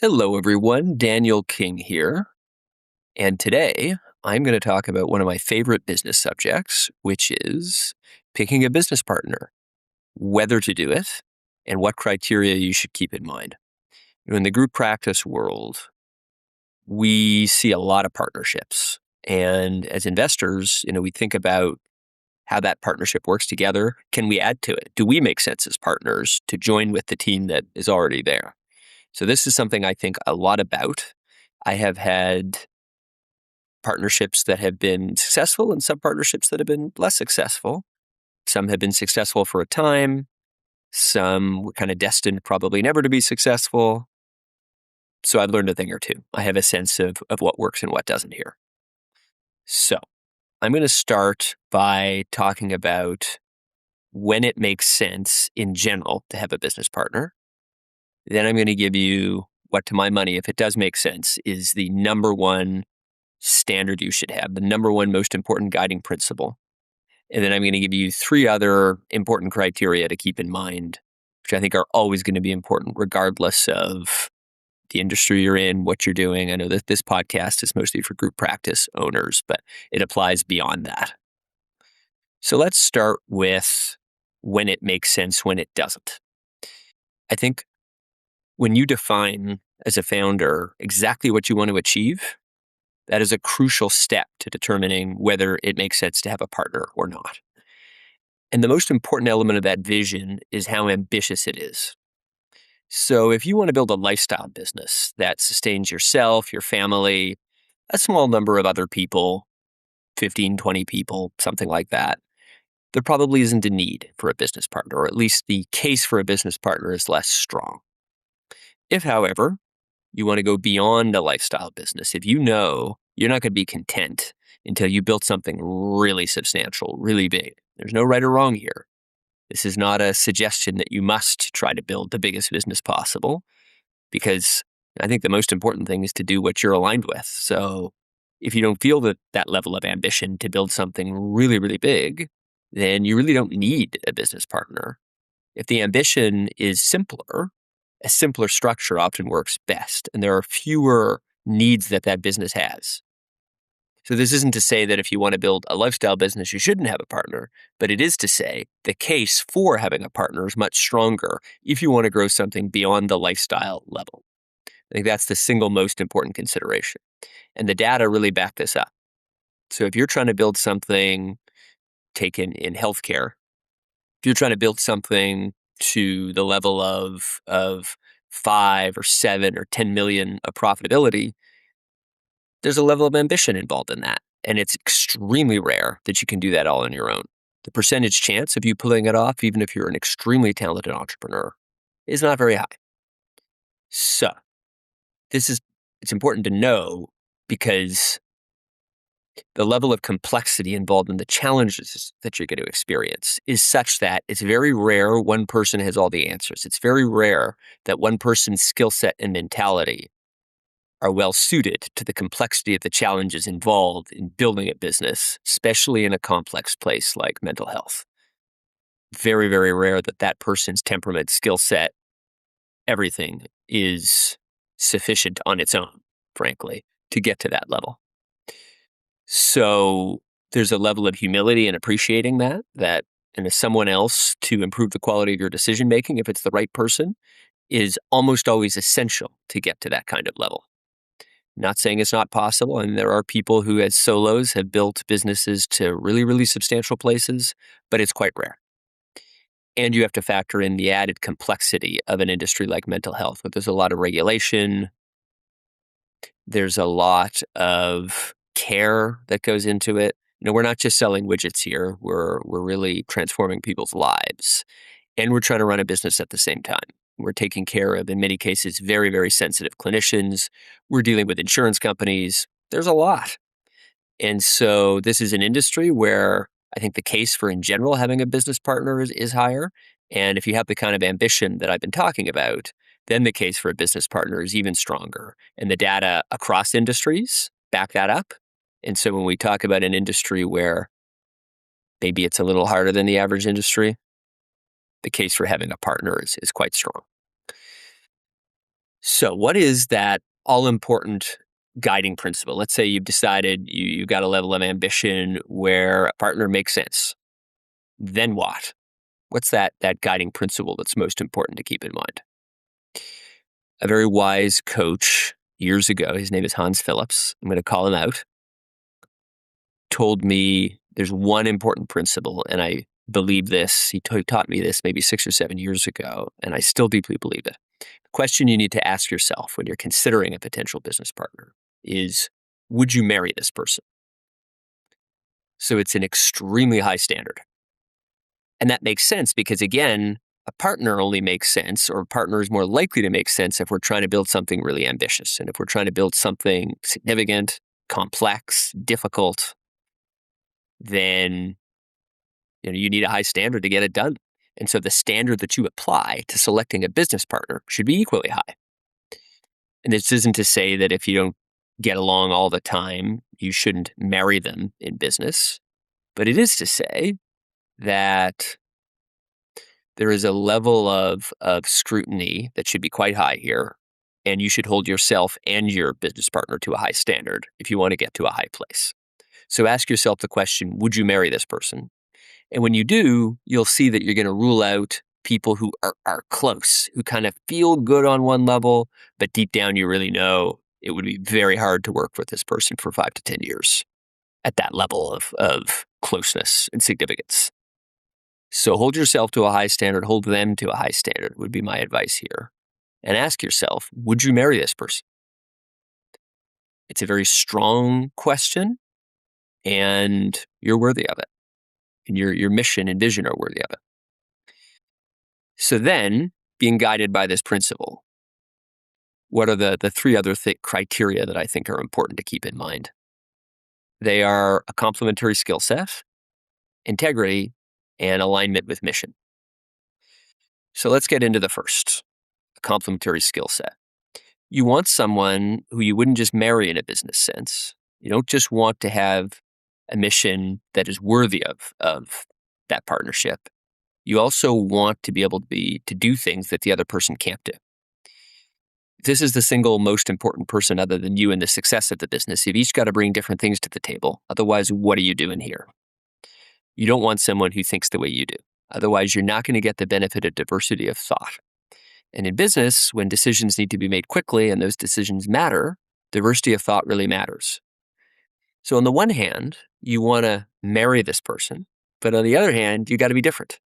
Hello, everyone. Daniel King here. And today I'm going to talk about one of my favorite business subjects, which is picking a business partner, whether to do it, and what criteria you should keep in mind. In the group practice world, we see a lot of partnerships. And as investors, we think about how that partnership works together. Can we add to it? Do we make sense as partners to join with the team that is already there? So this is something I think a lot about. I have had partnerships that have been successful and some partnerships that have been less successful. Some have been successful for a time. Some were kind of destined probably never to be successful. So I've learned a thing or two. I have a sense of what works and what doesn't here. So I'm going to start by talking about when it makes sense in general to have a business partner. Then I'm going to give you what, to my money, if it does make sense, is the number one standard you should have, the number one most important guiding principle. And then I'm going to give you three other important criteria to keep in mind, which I think are always going to be important regardless of the industry you're in, what you're doing. I know that this podcast is mostly for group practice owners, but it applies beyond that. So let's start with when it makes sense, when it doesn't. I think when you define as a founder exactly what you want to achieve, that is a crucial step to determining whether it makes sense to have a partner or not. And the most important element of that vision is how ambitious it is. So if you want to build a lifestyle business that sustains yourself, your family, a small number of other people, 15, 20 people, something like that, there probably isn't a need for a business partner, or at least the case for a business partner is less strong. If, however, you want to go beyond a lifestyle business, if you know you're not going to be content until you build something really substantial, really big, there's no right or wrong here. This is not a suggestion that you must try to build the biggest business possible, because I think the most important thing is to do what you're aligned with. So if you don't feel that level of ambition to build something really, really big, then you really don't need a business partner. If the ambition is simpler, a simpler structure often works best, and there are fewer needs that business has. So this isn't to say that if you want to build a lifestyle business, you shouldn't have a partner, but it is to say the case for having a partner is much stronger if you want to grow something beyond the lifestyle level. I think that's the single most important consideration. And the data really back this up. So if you're trying to build something, taken in healthcare, if you're trying to build something to the level of 5 or 7 or 10 million of profitability, there's a level of ambition involved in that. And it's extremely rare that you can do that all on your own. The percentage chance of you pulling it off, even if you're an extremely talented entrepreneur, is not very high. So it's important to know, because the level of complexity involved in the challenges that you're going to experience is such that it's very rare one person has all the answers. It's very rare that one person's skill set and mentality are well suited to the complexity of the challenges involved in building a business, especially in a complex place like mental health. Very, very rare that person's temperament, skill set, everything is sufficient on its own, frankly, to get to that level. So there's a level of humility in appreciating that and if someone else to improve the quality of your decision making, if it's the right person, is almost always essential to get to that kind of level. Not saying it's not possible, and there are people who as solos have built businesses to really, really substantial places, but it's quite rare. And you have to factor in the added complexity of an industry like mental health, where there's a lot of regulation, there's a lot of care that goes into it. We're not just selling widgets here. We're really transforming people's lives. And we're trying to run a business at the same time. We're taking care of, in many cases, very, very sensitive clinicians. We're dealing with insurance companies. There's a lot. And so this is an industry where I think the case for, in general, having a business partner is higher. And if you have the kind of ambition that I've been talking about, then the case for a business partner is even stronger. And the data across industries back that up. And so when we talk about an industry where maybe it's a little harder than the average industry, the case for having a partner is quite strong. So, what is that all important guiding principle? Let's say you've decided you've got a level of ambition where a partner makes sense. Then what? What's that guiding principle that's most important to keep in mind? A very wise coach years ago, his name is Hans Phillips, I'm going to call him out, told me there's one important principle, and I believe this. He taught me this maybe 6 or 7 years ago, and I still deeply believe it. The question you need to ask yourself when you're considering a potential business partner is, would you marry this person? So it's an extremely high standard. And that makes sense because, again, a partner only makes sense, or a partner is more likely to make sense if we're trying to build something really ambitious. And if we're trying to build something significant, complex, difficult, then you need a high standard to get it done. And so the standard that you apply to selecting a business partner should be equally high. And this isn't to say that if you don't get along all the time, you shouldn't marry them in business. But it is to say that there is a level of scrutiny that should be quite high here. And you should hold yourself and your business partner to a high standard if you want to get to a high place. So ask yourself the question, would you marry this person? And when you do, you'll see that you're going to rule out people who are close, who kind of feel good on one level, but deep down you really know it would be very hard to work with this person for 5 to 10 years at that level of closeness and significance. So hold yourself to a high standard, hold them to a high standard would be my advice here. And ask yourself, would you marry this person? It's a very strong question, and you're worthy of it. And your mission and vision are worthy of it. So then, being guided by this principle, what are the three other criteria that I think are important to keep in mind? They are a complementary skill set, integrity, and alignment with mission. So let's get into the first, a complementary skill set. You want someone who you wouldn't just marry in a business sense. You don't just want to have a mission that is worthy of that partnership. You also want to be able to do things that the other person can't do. This is the single most important person other than you in the success of the business. You've each got to bring different things to the table. Otherwise, what are you doing here? You don't want someone who thinks the way you do. Otherwise, you're not going to get the benefit of diversity of thought. And in business, when decisions need to be made quickly and those decisions matter, diversity of thought really matters. So on the one hand, you want to marry this person, but on the other hand, you got to be different.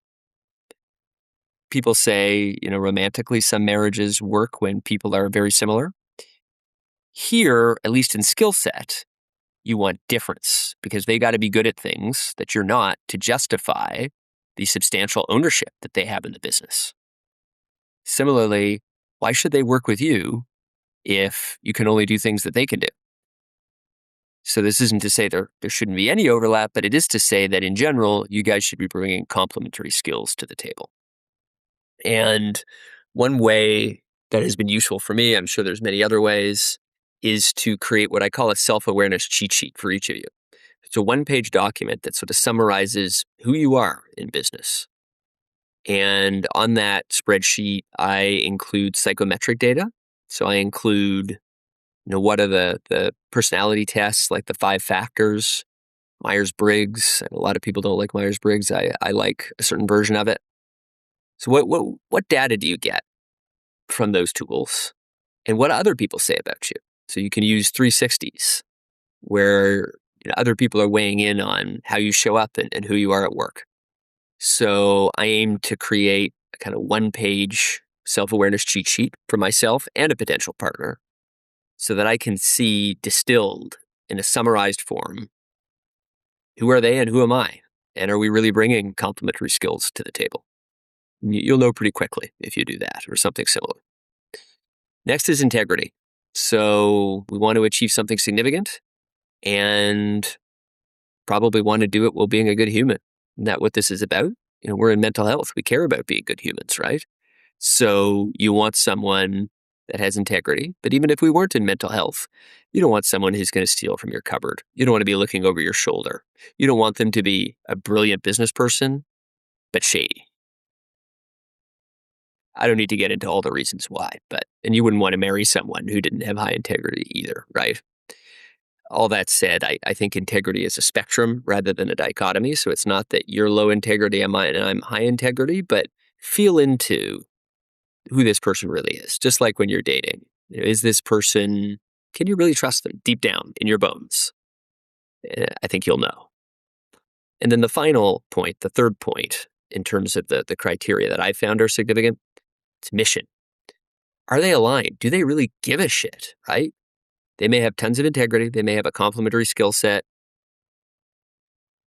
People say, romantically, some marriages work when people are very similar. Here, at least in skill set, you want difference because they got to be good at things that you're not to justify the substantial ownership that they have in the business. Similarly, why should they work with you if you can only do things that they can do? So this isn't to say there shouldn't be any overlap, but it is to say that in general, you guys should be bringing complementary skills to the table. And one way that has been useful for me, I'm sure there's many other ways, is to create what I call a self-awareness cheat sheet for each of you. It's a one-page document that sort of summarizes who you are in business. And on that spreadsheet, I include psychometric data. So I include, what are the personality tests, like the 5 factors, Myers-Briggs. A lot of people don't like Myers-Briggs. I like a certain version of it. So what data do you get from those tools? And what other people say about you? So you can use 360s where other people are weighing in on how you show up and who you are at work. So I aim to create a kind of one-page self-awareness cheat sheet for myself and a potential partner so that I can see distilled in a summarized form, who are they and who am I? And are we really bringing complementary skills to the table? You'll know pretty quickly if you do that or something similar. Next is integrity. So we want to achieve something significant and probably want to do it while being a good human. Isn't that what this is about? We're in mental health. We care about being good humans, right? So you want someone that has integrity. But even if we weren't in mental health, you don't want someone who's going to steal from your cupboard. You don't want to be looking over your shoulder. You don't want them to be a brilliant business person, but shady. I don't need to get into all the reasons why, and you wouldn't want to marry someone who didn't have high integrity either, right? All that said, I think integrity is a spectrum rather than a dichotomy. So it's not that you're low integrity and I'm high integrity, but feel into who this person really is. Just like when you're dating. Is this person, can you really trust them deep down in your bones? I think you'll know. And then the final point, the third point, in terms of the criteria that I found are significant, it's mission. Are they aligned? Do they really give a shit, right? They may have tons of integrity. They may have a complementary skill set.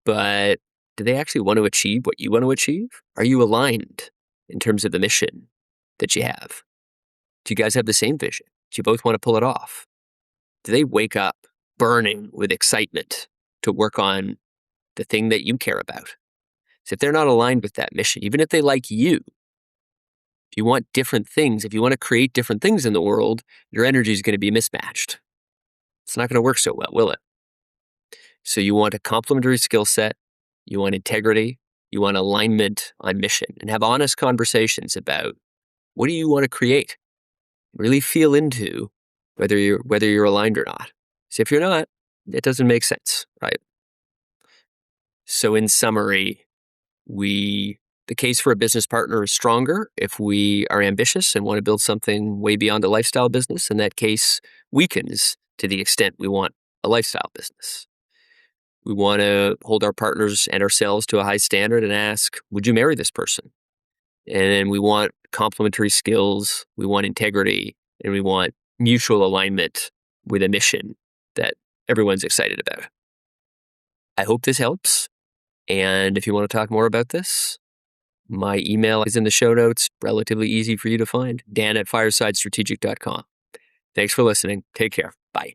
But do they actually want to achieve what you want to achieve? Are you aligned in terms of the mission that you have? Do you guys have the same vision? Do you both want to pull it off? Do they wake up burning with excitement to work on the thing that you care about? So if they're not aligned with that mission, even if they like you, if you want different things, if you want to create different things in the world, your energy is going to be mismatched. It's not going to work so well, will it? So you want a complementary skill set, you want integrity, you want alignment on mission, and have honest conversations about what do you want to create. Really feel into whether you're aligned or not. So if you're not, it doesn't make sense, right? So in summary, the case for a business partner is stronger if we are ambitious and want to build something way beyond a lifestyle business, and that case weakens to the extent we want a lifestyle business. We want to hold our partners and ourselves to a high standard and ask, would you marry this person? And then we want complementary skills, we want integrity, and we want mutual alignment with a mission that everyone's excited about. I hope this helps. And if you want to talk more about this, my email is in the show notes, relatively easy for you to find, dan@firesidestrategic.com. Thanks for listening. Take care. Bye.